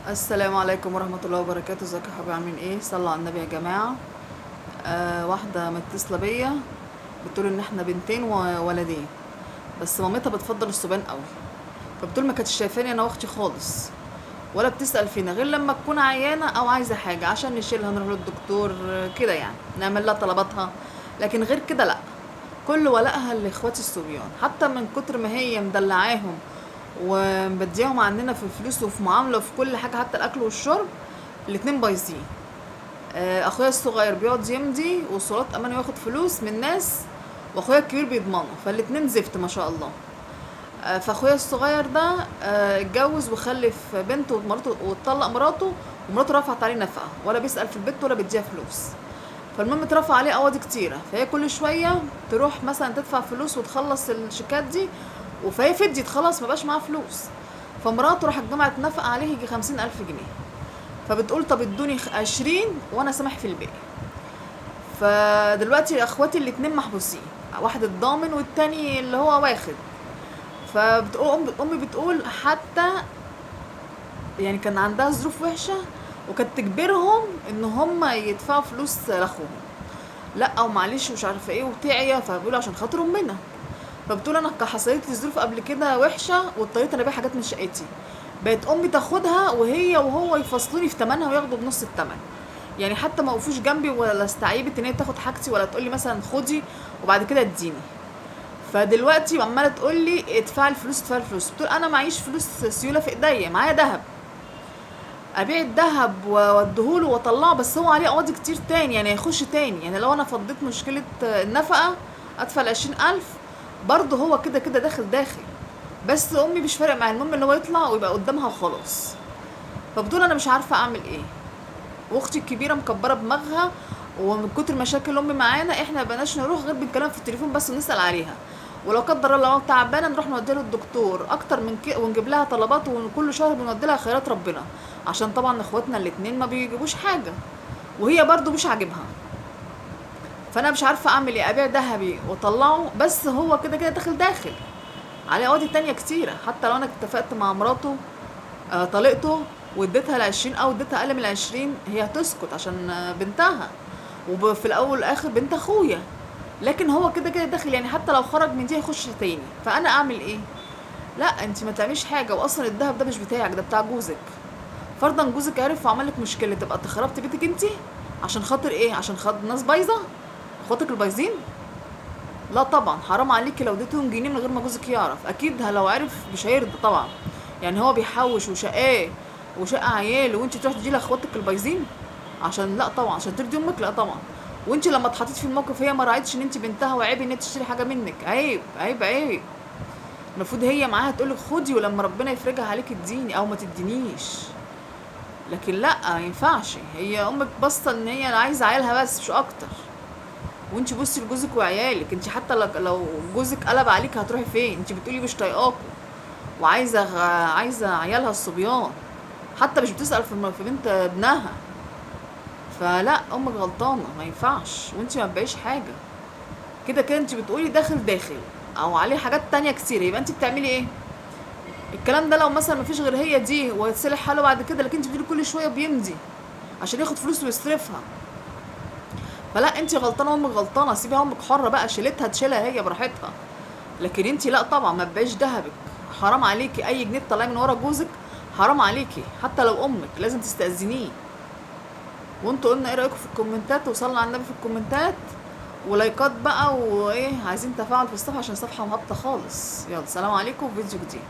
السلام عليكم ورحمة الله وبركاته. ازيكم يا حبايبي؟ عاملين ايه؟ صلوا على النبي يا جماعة. واحدة متصلة بيا بتقول ان احنا بنتين وولدين، بس مامتها بتفضل الصبيان قوي، فبتقول ما كانتش شايفاني انا واختي خالص، ولا بتسأل فينا غير لما تكون عيانة او عايزة حاجة عشان نشيلها نروح للدكتور، كده يعني نعمل لها طلباتها، لكن غير كده لا. كل ولائها لاخواتي الصبيان، حتى من كتر ما هي مدلعاهم ومبدياهم عننا في الفلوس وفي معاملة وفي كل حاجة حتى الأكل والشرب. الاتنين بايظين. أخويا الصغير بيقعد يمضي وصولات أمان وياخد فلوس من ناس، وأخويا الكبير بيضمنه، فالاتنين زفت ما شاء الله. فأخويا الصغير ده اتجوز وخلف بنته ومراته واتطلق مراته، ومراته رفعت عليه نفقة، ولا بيسأل في البيت ولا بيديها فلوس. فالمهم اترفع عليه قواضي كتيرة، فهي كل شوية تروح مثلا تدفع فلوس وتخلص الشيكات دي، فهي فديت خلاص مبقاش معاها فلوس. فمراته راحت جمعت نفقة عليه يجي 50,000 جنيه، فبتقول طب ادوني 20 وانا سامح في الباقي. فدلوقتي اخواتي الاتنين محبوسين، واحد الضامن والتاني اللي هو واخد. فبتقول امي بتقول حتى يعني كان عندها ظروف وحشة، وكانت تجبرهم ان هم يدفعوا فلوس لاخوهم، لا ومعلش ومش عارفه ايه وتعيا، فبيقولوا عشان خاطر امنا. فبتقول انا حصلت لي ظروف قبل كده وحشه واضطريت انا ابيع حاجات من شقتي، بقت امي تاخدها وهي وهو يفصلوني في ثمنها وياخدوا بنص الثمن. يعني حتى ما وقفوش جنبي ولا استعيبت ان هي تاخد حاجتي، ولا تقول لي مثلا خدي وبعد كده اديني. فدلوقتي عماله تقول لي ادفعي الفلوس ادفعي الفلوس. بتقول انا معيش فلوس سيوله في ايديا، معايا ذهب، ابيع الذهب واديهوله واطلعه، بس هو عليه قواضي كتير تاني يعني هيخش تاني. يعني لو انا فضيت مشكله النفقه ادفع ال20,000، برضه هو كده كده داخل. بس امي مش فارق معايا، المهم ان هو يطلع ويبقى قدامها وخلاص. فبتقول انا مش عارفه اعمل ايه، واختي الكبيره مكبره دماغها، ومن كتر مشاكل امي معانا احنا مبقناش نروح غير بنتكلم في التليفون بس ونسال عليها، ولو قدر الله لو تعبانه نروح نوديها للدكتور اكتر من كده، ونجيب لها طلبات، وكل شهر بنودي لها خيرات ربنا، عشان طبعا اخواتنا الاتنين ما بيجيبوش حاجه، وهي برضو مش عاجبها. فانا مش عارفه اعمل ايه، ابيع ذهبي واطلعه، بس هو كده كده داخل عليه قواضي تانية كتيرة. حتى لو انا اتفقت مع مراته طلقته واديتها ال20 او اديتها اقل من ال20، هي هتسكت عشان بنتها، وفي الاول والاخر بنت اخويا، لكن هو كده كده داخل. يعني حتى لو خرج من دي هيخش تاني، فانا اعمل ايه؟ لا انت ما تعمليش حاجه، واصلا الدهب ده مش بتاعك، ده بتاع جوزك. فرضا جوزك عرف وعمل لك مشكله، تبقى انت خربت بيتك انت عشان خاطر ايه؟ عشان خاطر ناس بايظه، اخواتك البايظين؟ لا طبعا، حرام عليكي لو اديتهم جنيه من غير ما جوزك يعرف، اكيد لو عرف مش هيرضى طبعا. يعني هو بيحوش وشقاه وشقه عيال، وانت تروح تجي لاخواتك البايظين عشان؟ لا طبعا، عشان ترضي امك؟ لا طبعا. وانت لما اتحطيت في الموقف هي ما راعتش ان انت بنتها، وعيب ان انت تشتري حاجه منك، عيب عيب عيب. المفروض هي معاها تقولك خدي، ولما ربنا يفرجها عليك اديني او ما تدينيش. لكن لا، ما ينفعش. هي امك باصه ان هي عايزه عيالها بس مش اكتر، وانت بصي لجوزك وعيالك. انت حتى لو جوزك قلب عليك هتروحي فين؟ انت بتقولي مش طايقاكوا وعايزه عايزه عيالها الصبيان، حتى مش بتسأل في بنت ابنها. فلا، امك غلطانه، ما ينفعش، وانت ما تبقيش حاجه. كده كده انت بتقولي داخل او عليه حاجات تانية كتير، يبقى انت بتعملي ايه؟ الكلام ده لو مثلا مفيش غير هي دي وهتصلح حاله بعد كده، لكن انت بتقولي كل شويه بيمضي عشان ياخد فلوس ويصرفها. فلا، انت غلطانه وامك غلطانه، سيبيها امك حره بقى، شيلتها تشيلها هي براحتها. لكن انت لا طبعا، ما تبقاش دهبك. حرام عليكي اي جنيه تطلعيه من ورا جوزك، حرام عليكي. حتى لو امك لازم تستأذنيه. وانتوا قلنا ايه رايكم في الكومنتات، وصلنا على النبي في الكومنتات، ولايكات بقى، وايه عايزين تفاعل في الصفحه عشان الصفحه مهبطه خالص. يلا سلام عليكم، في فيديو جديد.